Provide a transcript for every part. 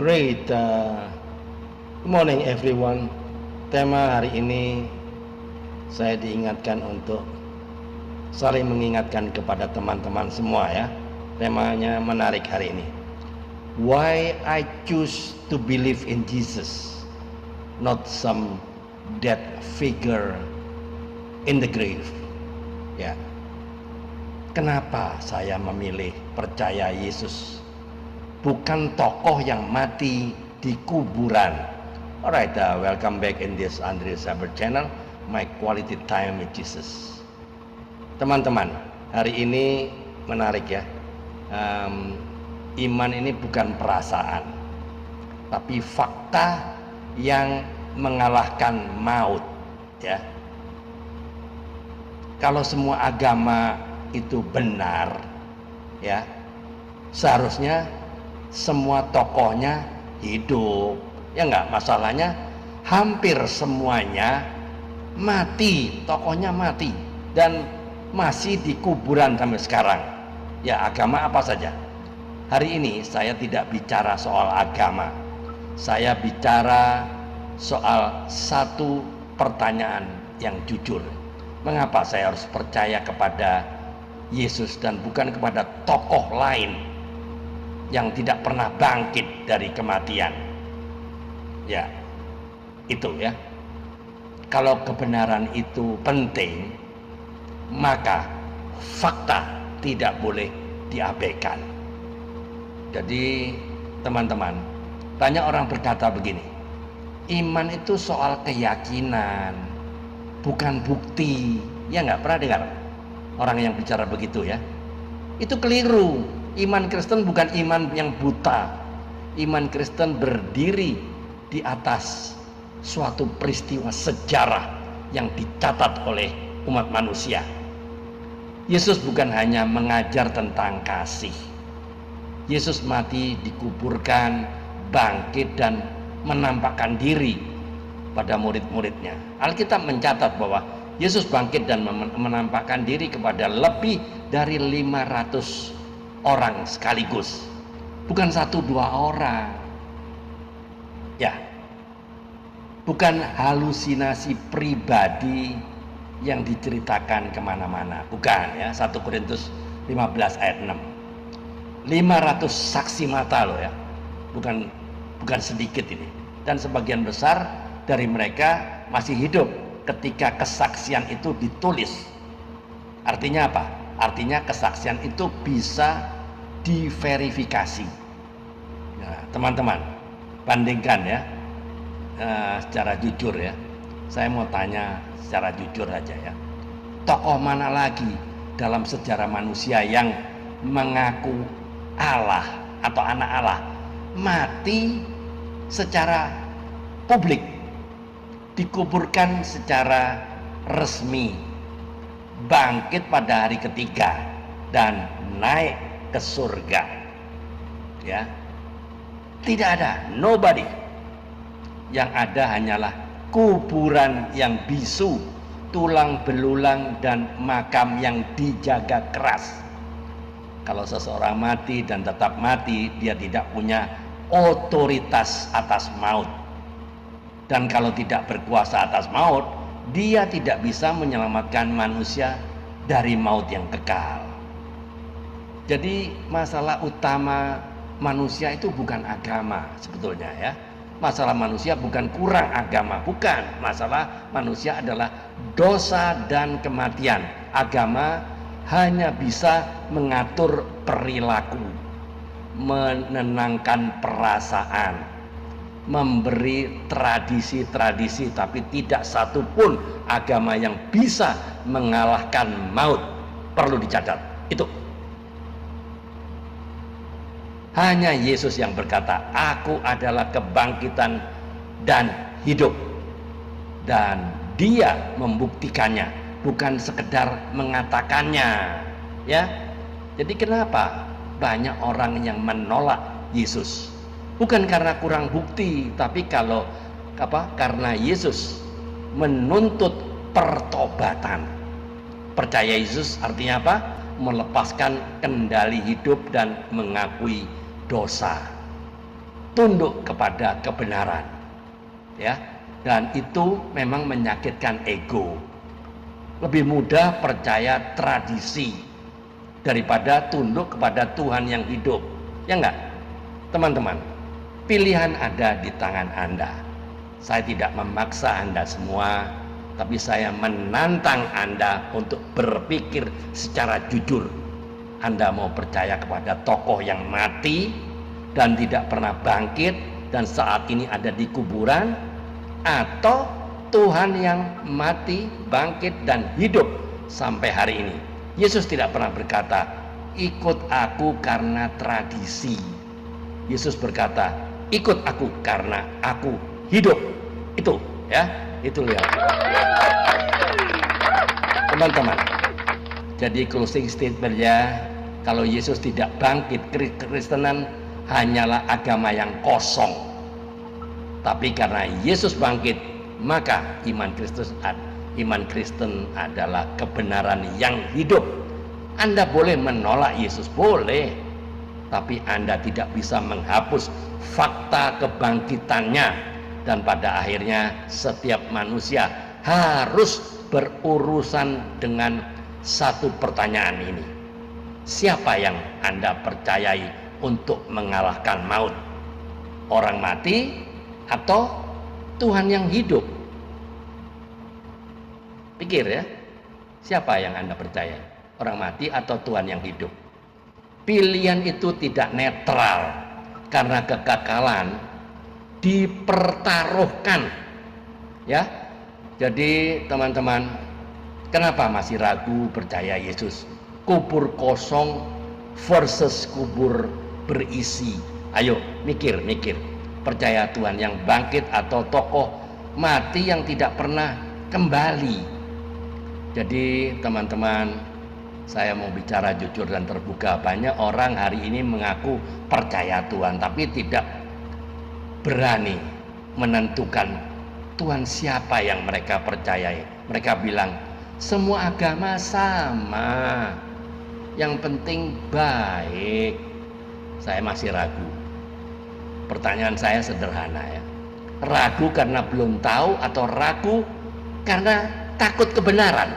Great. Good morning everyone. Tema hari ini saya diingatkan untuk saling mengingatkan kepada teman-teman semua ya. Temanya menarik hari ini. Why I choose to believe in Jesus, not some dead figure in the grave. Ya. Kenapa saya memilih percaya Yesus, bukan tokoh yang mati di kuburan? Alright, welcome back in this Andre Saber channel, my quality time with Jesus. Teman-teman, hari ini menarik ya. Iman ini bukan perasaan, tapi fakta yang mengalahkan maut ya. Kalau semua agama itu benar ya, seharusnya semua tokohnya hidup ya enggak. Masalahnya hampir semuanya mati, tokohnya mati dan masih di kuburan sampai sekarang ya. Agama apa saja. Hari ini saya tidak bicara soal agama, saya bicara soal satu pertanyaan yang jujur. Mengapa saya harus percaya kepada Yesus dan bukan kepada tokoh lain yang tidak pernah bangkit dari kematian? Ya, itu ya. Kalau kebenaran itu penting, maka fakta tidak boleh diabaikan. Jadi teman-teman, banyak orang berkata begini, iman itu soal keyakinan, bukan bukti. Ya nggak pernah dengar orang yang bicara begitu ya. Itu keliru. Iman Kristen bukan iman yang buta. Iman Kristen berdiri di atas suatu peristiwa sejarah yang dicatat oleh umat manusia. Yesus bukan hanya mengajar tentang kasih. Yesus mati, dikuburkan, bangkit dan menampakkan diri pada murid-muridnya. Alkitab mencatat bahwa Yesus bangkit dan menampakkan diri kepada lebih dari 500 orang sekaligus, bukan 1-2 orang ya, bukan halusinasi pribadi yang diceritakan kemana-mana, bukan ya. 1 Korintus 15 ayat 6, 500 saksi mata loh ya, bukan sedikit ini, dan sebagian besar dari mereka masih hidup ketika kesaksian itu ditulis. Artinya apa? Artinya kesaksian itu bisa diverifikasi. Nah, teman-teman, bandingkan ya, secara jujur ya. Saya mau tanya secara jujur aja ya. Tokoh mana lagi dalam sejarah manusia yang mengaku Allah atau anak Allah mati secara publik, dikuburkan secara resmi, bangkit pada hari ketiga dan naik ke surga ya? Tidak ada, nobody. Yang ada hanyalah kuburan yang bisu, tulang belulang dan makam yang dijaga keras. Kalau seseorang mati dan tetap mati, dia tidak punya otoritas atas maut. Dan kalau tidak berkuasa atas maut, dia tidak bisa menyelamatkan manusia dari maut yang kekal. Jadi masalah utama manusia itu bukan agama sebetulnya ya. Masalah manusia bukan kurang agama, bukan. Masalah manusia adalah dosa dan kematian. Agama hanya bisa mengatur perilaku, menenangkan perasaan, memberi tradisi-tradisi, tapi tidak satupun agama yang bisa mengalahkan maut. Perlu dicatat itu. Hanya Yesus yang berkata, aku adalah kebangkitan dan hidup, dan dia membuktikannya, bukan sekedar mengatakannya ya. Jadi kenapa banyak orang yang menolak Yesus? Bukan karena kurang bukti, tapi karena Yesus menuntut pertobatan. Percaya Yesus artinya apa? Melepaskan kendali hidup dan mengakui dosa. tunduk kepada kebenaran, ya. Dan itu memang menyakitkan ego. Lebih mudah percaya tradisi daripada tunduk kepada Tuhan yang hidup, ya enggak? Teman-teman, pilihan ada di tangan Anda. Saya tidak memaksa Anda semua, tapi saya menantang Anda untuk berpikir secara jujur. Anda mau percaya kepada tokoh yang mati dan tidak pernah bangkit dan saat ini ada di kuburan, atau Tuhan yang mati, bangkit dan hidup sampai hari ini? Yesus tidak pernah berkata, ikut aku karena tradisi. Yesus berkata, ikut aku karena aku hidup. Itu, ya, itu lihat. Teman-teman, jadi closing statementnya, kalau Yesus tidak bangkit, kekristenan hanyalah agama yang kosong. Tapi karena Yesus bangkit, maka iman Kristen adalah kebenaran yang hidup. Anda boleh menolak Yesus, boleh, tapi Anda tidak bisa menghapus fakta kebangkitannya. Dan pada akhirnya setiap manusia harus berurusan dengan satu pertanyaan ini. Siapa yang Anda percayai untuk mengalahkan maut? Orang mati atau Tuhan yang hidup? Pikir ya, siapa yang Anda percaya? Orang mati atau Tuhan yang hidup? Pilihan itu tidak netral, karena kekekalan dipertaruhkan, ya. Jadi teman-teman, kenapa masih ragu percaya Yesus? Kubur kosong versus kubur berisi. Ayo mikir. Percaya Tuhan yang bangkit atau tokoh mati yang tidak pernah kembali? Jadi teman-teman, saya mau bicara jujur dan terbuka. Banyak orang hari ini mengaku percaya Tuhan, tapi tidak berani menentukan Tuhan siapa yang mereka percayai. Mereka bilang, semua agama sama, yang penting baik. Saya masih ragu. Pertanyaan saya sederhana ya. Ragu karena belum tahu atau ragu karena takut kebenaran?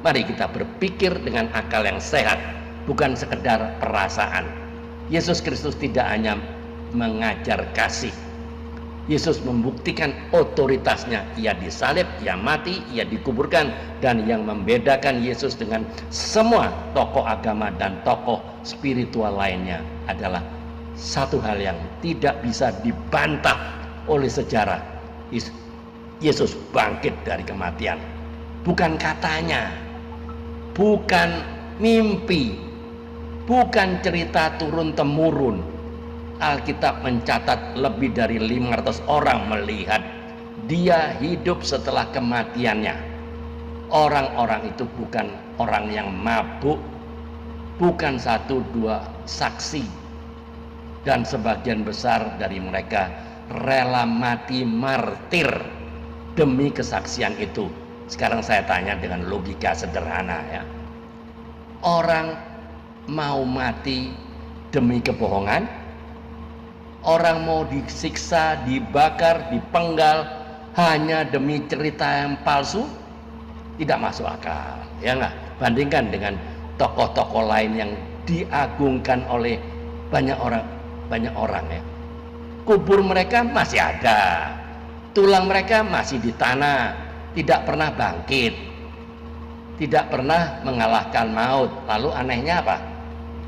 Mari kita berpikir dengan akal yang sehat, bukan sekedar perasaan. Yesus Kristus tidak hanya mengajar kasih. Yesus membuktikan otoritasnya. Ia disalib, ia mati, ia dikuburkan. Dan yang membedakan Yesus dengan semua tokoh agama dan tokoh spiritual lainnya adalah satu hal yang tidak bisa dibantah oleh sejarah. Yesus bangkit dari kematian. Bukan katanya, bukan mimpi, bukan cerita turun-temurun. Alkitab mencatat lebih dari 500 orang melihat dia hidup setelah kematiannya. Orang-orang itu bukan orang yang mabuk, bukan 1-2 saksi. Dan sebagian besar dari mereka rela mati martir demi kesaksian itu. Sekarang saya tanya dengan logika sederhana ya. Orang mau mati demi kebohongan? Orang mau disiksa, dibakar, dipenggal hanya demi cerita yang palsu? Tidak masuk akal, ya enggak? Bandingkan dengan tokoh-tokoh lain yang diagungkan oleh banyak orang ya. Kubur mereka masih ada, tulang mereka masih di tanah, tidak pernah bangkit, tidak pernah mengalahkan maut. Lalu anehnya apa?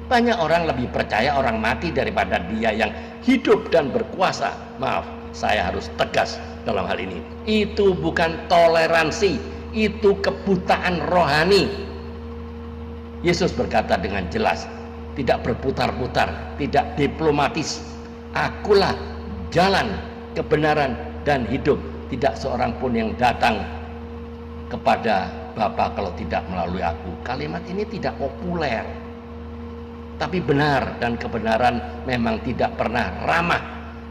Banyak orang lebih percaya orang mati daripada dia yang hidup dan berkuasa. Maaf, saya harus tegas dalam hal ini. Itu bukan toleransi, itu kebutaan rohani. Yesus berkata dengan jelas, tidak berputar-putar, tidak diplomatis. Akulah jalan, kebenaran, dan hidup. Tidak seorang pun yang datang kepada Bapa kalau tidak melalui aku. Kalimat ini tidak populer, tapi benar, dan kebenaran memang tidak pernah ramah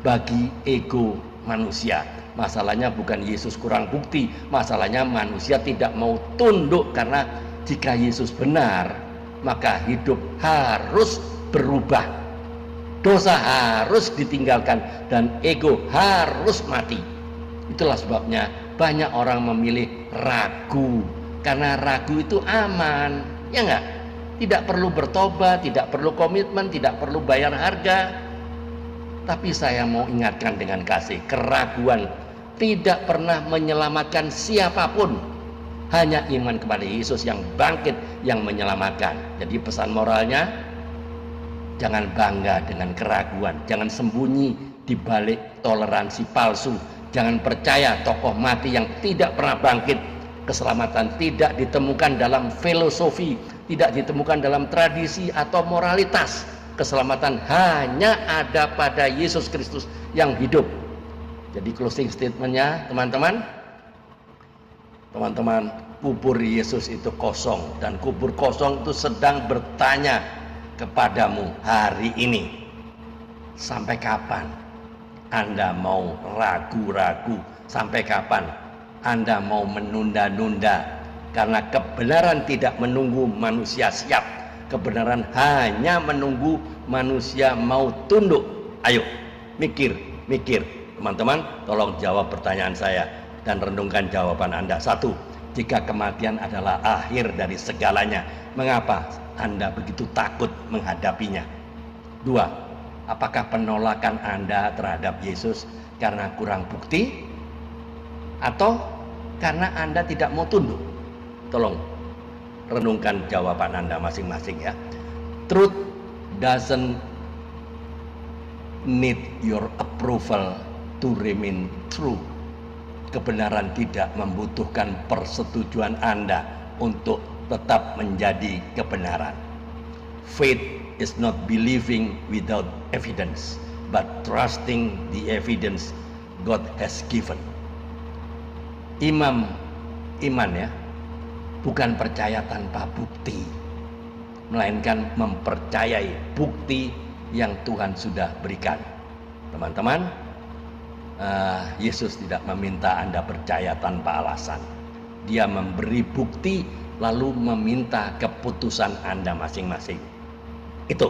bagi ego manusia. Masalahnya bukan Yesus kurang bukti, masalahnya manusia tidak mau tunduk. Karena jika Yesus benar, maka hidup harus berubah. Dosa harus ditinggalkan dan ego harus mati. Itulah sebabnya banyak orang memilih ragu, karena ragu itu aman, ya enggak? Tidak perlu bertobat, tidak perlu komitmen, tidak perlu bayar harga. Tapi saya mau ingatkan dengan kasih, keraguan tidak pernah menyelamatkan siapapun. Hanya iman kepada Yesus yang bangkit yang menyelamatkan. Jadi pesan moralnya, jangan bangga dengan keraguan, jangan sembunyi di balik toleransi palsu, jangan percaya tokoh mati yang tidak pernah bangkit. Keselamatan tidak ditemukan dalam filosofi, tidak ditemukan dalam tradisi atau moralitas. Keselamatan hanya ada pada Yesus Kristus yang hidup. Jadi closing statementnya teman-teman, kubur Yesus itu kosong, dan kubur kosong itu sedang bertanya kepadamu hari ini, sampai kapan Anda mau ragu-ragu? Sampai kapan Anda mau menunda-nunda? Karena kebenaran tidak menunggu manusia siap, kebenaran hanya menunggu manusia mau tunduk. Ayo mikir teman-teman, tolong jawab pertanyaan saya dan renungkan jawaban Anda. 1. Jika kematian adalah akhir dari segalanya, mengapa Anda begitu takut menghadapinya? 2. Apakah penolakan Anda terhadap Yesus karena kurang bukti, atau karena Anda tidak mau tunduk? Tolong renungkan jawaban Anda masing-masing ya. Truth doesn't need your approval to remain true. Kebenaran tidak membutuhkan persetujuan Anda untuk tetap menjadi kebenaran. Faith is not believing without evidence, but trusting the evidence God has given. Iman ya, bukan percaya tanpa bukti, melainkan mempercayai bukti yang Tuhan sudah berikan. Teman-teman, Yesus tidak meminta Anda percaya tanpa alasan. Dia memberi bukti lalu meminta keputusan Anda masing-masing. Itu.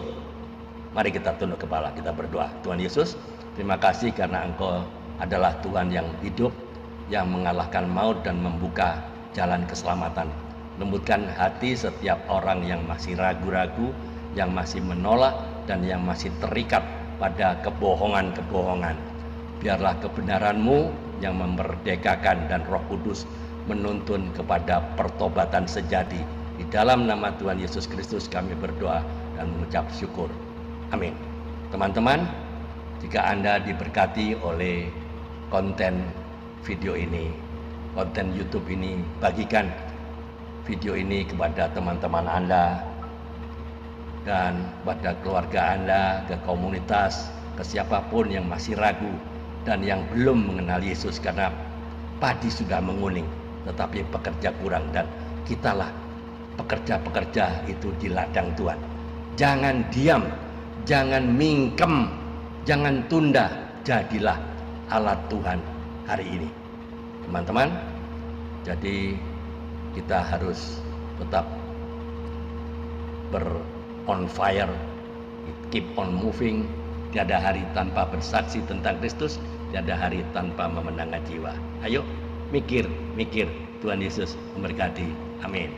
Mari kita tunduk kepala, kita berdoa. Tuhan Yesus, terima kasih karena Engkau adalah Tuhan yang hidup, yang mengalahkan maut dan membuka jalan keselamatan. Lembutkan hati setiap orang yang masih ragu-ragu, yang masih menolak, dan yang masih terikat pada kebohongan-kebohongan. Biarlah kebenaran-Mu yang memerdekakan dan Roh Kudus menuntun kepada pertobatan sejati. Di dalam nama Tuhan Yesus Kristus kami berdoa dan mengucap syukur. Amin. Teman-teman, jika Anda diberkati oleh konten video ini, konten YouTube ini, bagikan video ini kepada teman-teman Anda dan pada keluarga Anda, ke komunitas, ke siapapun yang masih ragu dan yang belum mengenal Yesus, karena padi sudah menguning tetapi pekerja kurang, dan kitalah pekerja-pekerja itu di ladang Tuhan. Jangan diam, jangan mingkem, jangan tunda, jadilah alat Tuhan hari ini. Teman-teman, jadi kita harus tetap on fire, keep on moving. Tiada hari tanpa bersaksi tentang Kristus, tiada hari tanpa memenangkan jiwa. Ayo mikir, Tuhan Yesus memberkati. Amin.